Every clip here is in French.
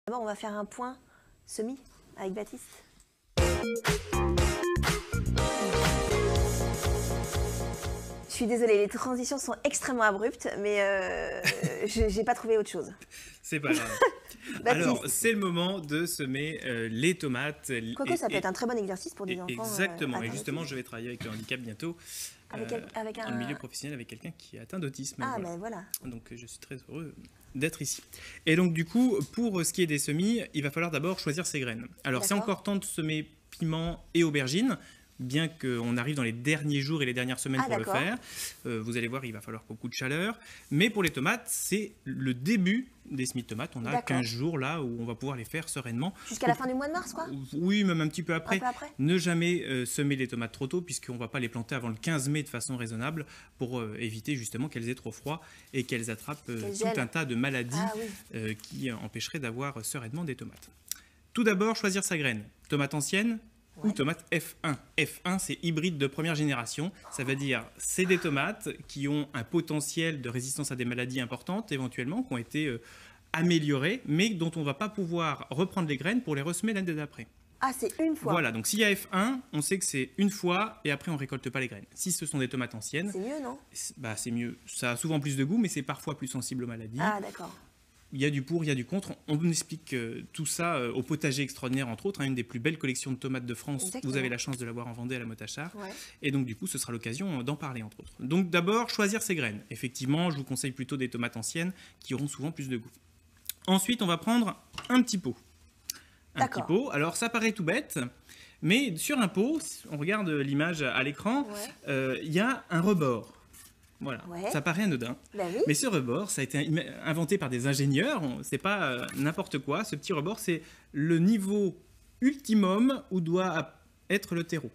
D'abord, on va faire un point semis avec Baptiste. Je suis désolée, les transitions sont extrêmement abruptes, mais j'ai pas trouvé autre chose. C'est pas grave. Alors, c'est le moment de semer les tomates. Quoique, ça peut être un très bon exercice pour des enfants. Exactement. Et justement, je vais travailler avec le handicap bientôt. Avec dans le milieu professionnel avec quelqu'un qui est atteint d'autisme. Ah, ben voilà. Donc, je suis très heureux d'être ici. Et donc, du coup, pour ce qui est des semis, il va falloir d'abord choisir ses graines. Alors, c'est encore temps de semer piments et aubergines, bien qu'on arrive dans les derniers jours et les dernières semaines pour le faire. Vous allez voir, il va falloir beaucoup de chaleur. Mais pour les tomates, c'est le début des semis de tomates. On a 15 jours là où on va pouvoir les faire sereinement. Jusqu'à la fin du mois de mars, quoi? Oui, même un petit peu après. Ne jamais semer les tomates trop tôt, puisqu'on ne va pas les planter avant le 15 mai de façon raisonnable, pour éviter justement qu'elles aient trop froid et qu'elles attrapent tout un tas de maladies qui empêcheraient d'avoir sereinement des tomates. Tout d'abord, choisir sa graine. Tomate ancienne ou tomate F1. F1, c'est hybride de première génération. Ça veut dire c'est des tomates qui ont un potentiel de résistance à des maladies importantes, éventuellement, qui ont été améliorées, mais dont on ne va pas pouvoir reprendre les graines pour les ressemer l'année d'après. Ah, c'est une fois. Voilà, donc s'il y a F1, on sait que c'est une fois et après on ne récolte pas les graines. Si ce sont des tomates anciennes... C'est mieux, non? Bah, c'est mieux. Ça a souvent plus de goût, mais c'est parfois plus sensible aux maladies. Ah, d'accord. Il y a du pour, il y a du contre. On explique tout ça au Potager Extraordinaire, entre autres, une des plus belles collections de tomates de France. Exactement. Vous avez la chance de l'avoir en Vendée à la Motachard. Et donc, du coup, ce sera l'occasion d'en parler, entre autres. Donc, d'abord, choisir ses graines. Effectivement, je vous conseille plutôt des tomates anciennes qui auront souvent plus de goût. Ensuite, on va prendre un petit pot. Un petit pot. Alors, ça paraît tout bête, mais sur un pot, si on regarde l'image à l'écran, il y a un rebord. Voilà, ça paraît anodin, mais ce rebord, ça a été inventé par des ingénieurs, c'est pas n'importe quoi. Ce petit rebord, c'est le niveau ultimum où doit être le terreau.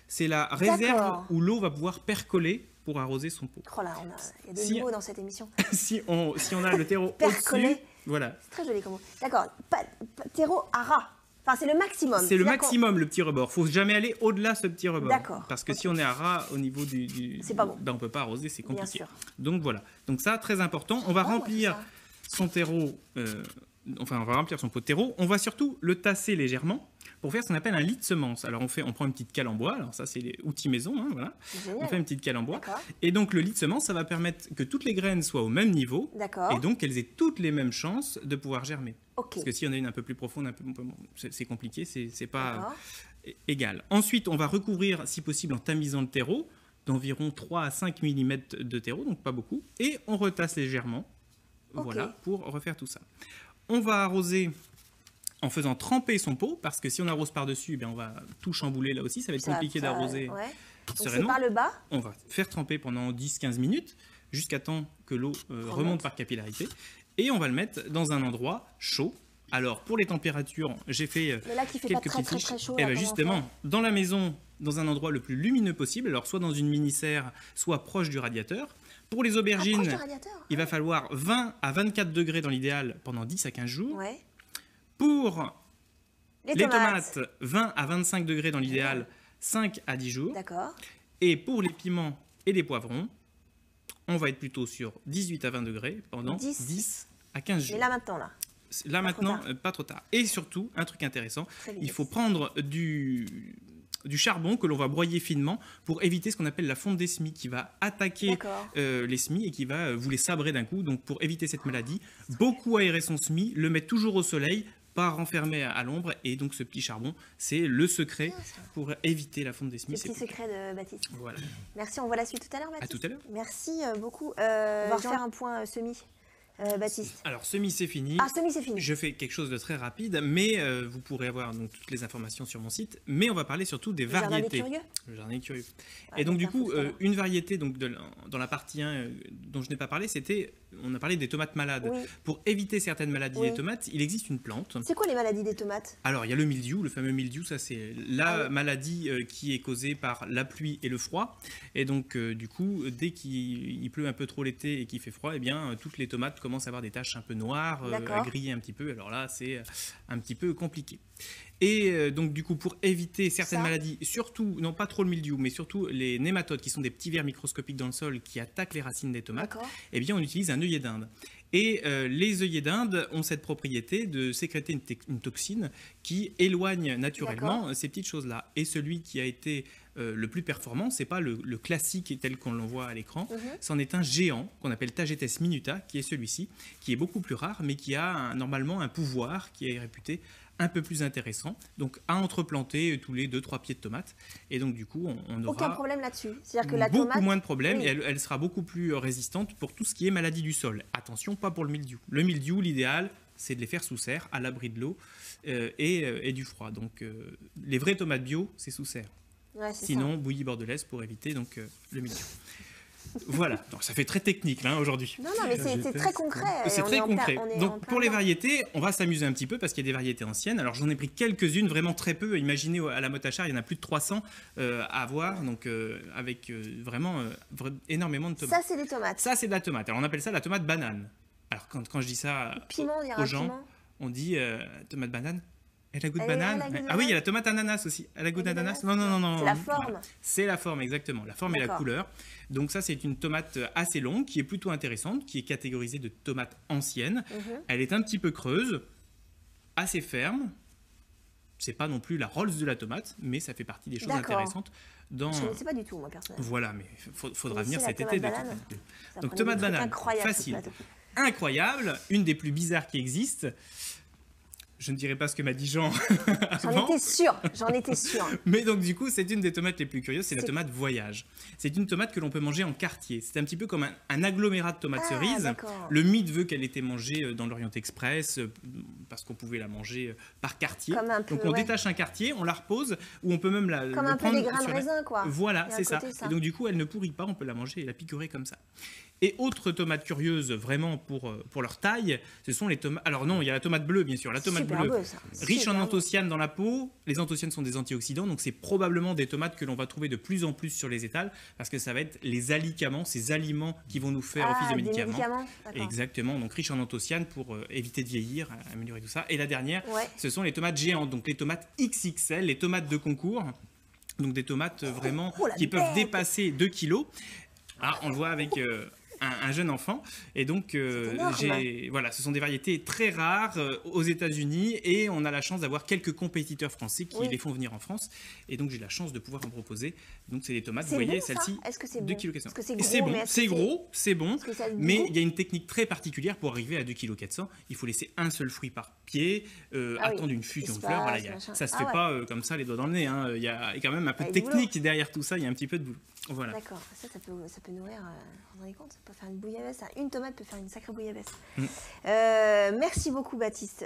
C'est la réserve où l'eau va pouvoir percoler pour arroser son pot. Oh là, il y a des mots dans cette émission. si on a le terreau au-dessus, voilà. C'est très joli comme mot. D'accord, terreau à ras. Enfin, c'est le maximum. C'est le maximum, le petit rebord. Il ne faut jamais aller au-delà de ce petit rebord. D'accord. Parce que si on est à ras au niveau c'est pas bon. Ben, on ne peut pas arroser, c'est compliqué. Bien sûr. Donc voilà. Donc ça, très important. On va remplir son terreau, on va remplir son pot de terreau. On va surtout le tasser légèrement pour faire ce qu'on appelle un lit de semence. Alors on prend une petite cale en bois. Alors ça, c'est les outils maison. Hein, voilà. On fait une petite cale en bois. Et donc le lit de semence, ça va permettre que toutes les graines soient au même niveau. Et donc qu'elles aient toutes les mêmes chances de pouvoir germer. Parce que s'il y en a une un peu plus profonde, c'est compliqué, c'est pas égal. Ensuite, on va recouvrir, si possible, en tamisant le terreau, d'environ 3 à 5 mm de terreau, donc pas beaucoup. Et on retasse légèrement, voilà, pour refaire tout ça. On va arroser en faisant tremper son pot, parce que si on arrose par-dessus, on va tout chambouler là aussi, ça va être compliqué d'arroser sereinement. Par le bas. On va faire tremper pendant 10-15 minutes, jusqu'à temps que l'eau remonte par capillarité. Et on va le mettre dans un endroit chaud. Alors, pour les températures, j'ai fait quelques petites fiches. Et bien justement, dans la maison, dans un endroit le plus lumineux possible, alors soit dans une mini-serre, soit proche du radiateur. Pour les aubergines, il va falloir 20 à 24 degrés dans l'idéal pendant 10 à 15 jours. Pour les tomates, 20 à 25 degrés dans l'idéal, 5 à 10 jours. Et pour les piments et les poivrons, on va être plutôt sur 18 à 20 degrés pendant 10 à 15 jours. Mais là maintenant, là. Là maintenant, pas trop tard. Et surtout, un truc intéressant, il faut prendre du charbon que l'on va broyer finement pour éviter ce qu'on appelle la fonte des semis qui va attaquer les semis et qui va vous les sabrer d'un coup. Donc pour éviter cette maladie, beaucoup aérer son semis, le mettre toujours au soleil, pas renfermé à l'ombre. Et donc ce petit charbon, c'est le secret pour éviter la fonte des semis. C'est le petit secret de Baptiste. Voilà. Merci, on voit la suite tout à l'heure, Baptiste. À tout à l'heure. Merci beaucoup. On va refaire un point semis. Baptiste. Alors, semis, c'est fini. Ah, semis, c'est fini. Je fais quelque chose de très rapide, mais vous pourrez avoir donc, toutes les informations sur mon site. Mais on va parler surtout des variétés. Jardin des curieux. Le jardin des curieux. Et donc, du coup, une variété donc, dans la partie 1 dont je n'ai pas parlé, c'était, on a parlé des tomates malades. Pour éviter certaines maladies des tomates, il existe une plante. C'est quoi les maladies des tomates? Alors, il y a le mildiou, le fameux mildiou, ça c'est la maladie qui est causée par la pluie et le froid. Et donc, du coup, dès qu'il pleut un peu trop l'été et qu'il fait froid, eh bien, toutes les tomates commencent à avoir des taches un peu noires, à griller un petit peu. Alors là, c'est un petit peu compliqué. Et donc, du coup, pour éviter certaines maladies, surtout, non pas trop le mildiou, mais surtout les nématodes, qui sont des petits vers microscopiques dans le sol qui attaquent les racines des tomates, eh bien, on utilise un œillet d'Inde. Et les œillets d'Inde ont cette propriété de sécréter une toxine qui éloigne naturellement ces petites choses-là. Et celui qui a été le plus performant, c'est pas le classique tel qu'on le voit à l'écran, c'en est un géant qu'on appelle Tagetes minuta, qui est celui-ci, qui est beaucoup plus rare, mais qui a normalement un pouvoir qui est réputé un peu plus intéressant, donc à entreplanter tous les 2-3 pieds de tomates, et donc du coup on aura aucun problème là-dessus. C'est-à-dire que beaucoup moins de problèmes, et elle sera beaucoup plus résistante pour tout ce qui est maladie du sol. Attention, pas pour le mildiou. Le mildiou, l'idéal, c'est de les faire sous serre, à l'abri de l'eau et du froid. Donc les vraies tomates bio, c'est sous serre. Ouais, sinon, bouillie bordelaise pour éviter donc le mildiou. Voilà, donc, ça fait très technique là aujourd'hui. Non, mais c'est très concret. C'est très concret. Donc pour les variétés, on va s'amuser un petit peu parce qu'il y a des variétés anciennes. Alors j'en ai pris quelques-unes, vraiment très peu. Imaginez à la Motte-à-Char, il y en a plus de 300 à avoir, donc avec vraiment énormément de tomates. Ça, c'est des tomates. Ça, c'est de la tomate. Alors on appelle ça la tomate banane. Alors quand je dis ça aux gens, on dit tomate banane. Elle a goût de banane. Ah oui, il y a la tomate ananas aussi. Elle a goût d'ananas. Non. C'est la forme. Voilà. C'est la forme, exactement. La forme et la couleur. Donc ça, c'est une tomate assez longue, qui est plutôt intéressante, qui est catégorisée de tomate ancienne. Elle est un petit peu creuse, assez ferme. C'est pas non plus la Rolls de la tomate, mais ça fait partie des choses intéressantes. Je ne connaissais pas du tout, moi, personnellement. Voilà, mais faudra venir cet été de toute façon. Donc tomate banane, facile. Incroyable, une des plus bizarres qui existent. Je ne dirai pas ce que m'a dit Jean. J'en étais sûre. Mais donc du coup, c'est une des tomates les plus curieuses, c'est la tomate voyage. C'est une tomate que l'on peut manger en quartier. C'est un petit peu comme un agglomérat de tomates cerises. Le mythe veut qu'elle était mangée dans l'Orient Express, parce qu'on pouvait la manger par quartier. Donc on détache un quartier, on la repose, ou on peut même la comme un peu des grains de raisin, quoi. Voilà, c'est ça. Et donc du coup, elle ne pourrit pas, on peut la manger et la picorer comme ça. Et autre tomate curieuse, vraiment pour leur taille, ce sont les tomates... Alors non, il y a la tomate bleue, bien sûr. La tomate bleue, riche en anthocyanes dans la peau. Les anthocyanes sont des antioxydants, donc c'est probablement des tomates que l'on va trouver de plus en plus sur les étals, parce que ça va être les alicaments, ces aliments qui vont nous faire office de médicaments. Exactement, donc riche en anthocyanes pour éviter de vieillir, améliorer tout ça. Et la dernière, ce sont les tomates géantes, donc les tomates XXL, les tomates de concours. Donc des tomates vraiment qui peuvent dépasser 2 kilos. Ah, on le voit avec... un jeune enfant, et donc voilà, ce sont des variétés très rares aux États-Unis, et on a la chance d'avoir quelques compétiteurs français qui les font venir en France, et donc j'ai la chance de pouvoir en proposer. Donc c'est des tomates, vous voyez, celle-ci, 2,4 kg. C'est bon, c'est gros, c'est bon, mais il y a une technique très particulière pour arriver à 2,4 kg. Il faut laisser un seul fruit par pied, attendre une fusion de fleurs. Voilà, ça se fait pas comme ça les doigts dans le nez. Il y a quand même un peu de technique derrière tout ça, il y a un petit peu de boulot. Voilà. D'accord, ça peut nourrir, vous vous rendez compte, ça peut faire une bouillabaisse, une tomate peut faire une sacrée bouillabaisse. Merci beaucoup Baptiste.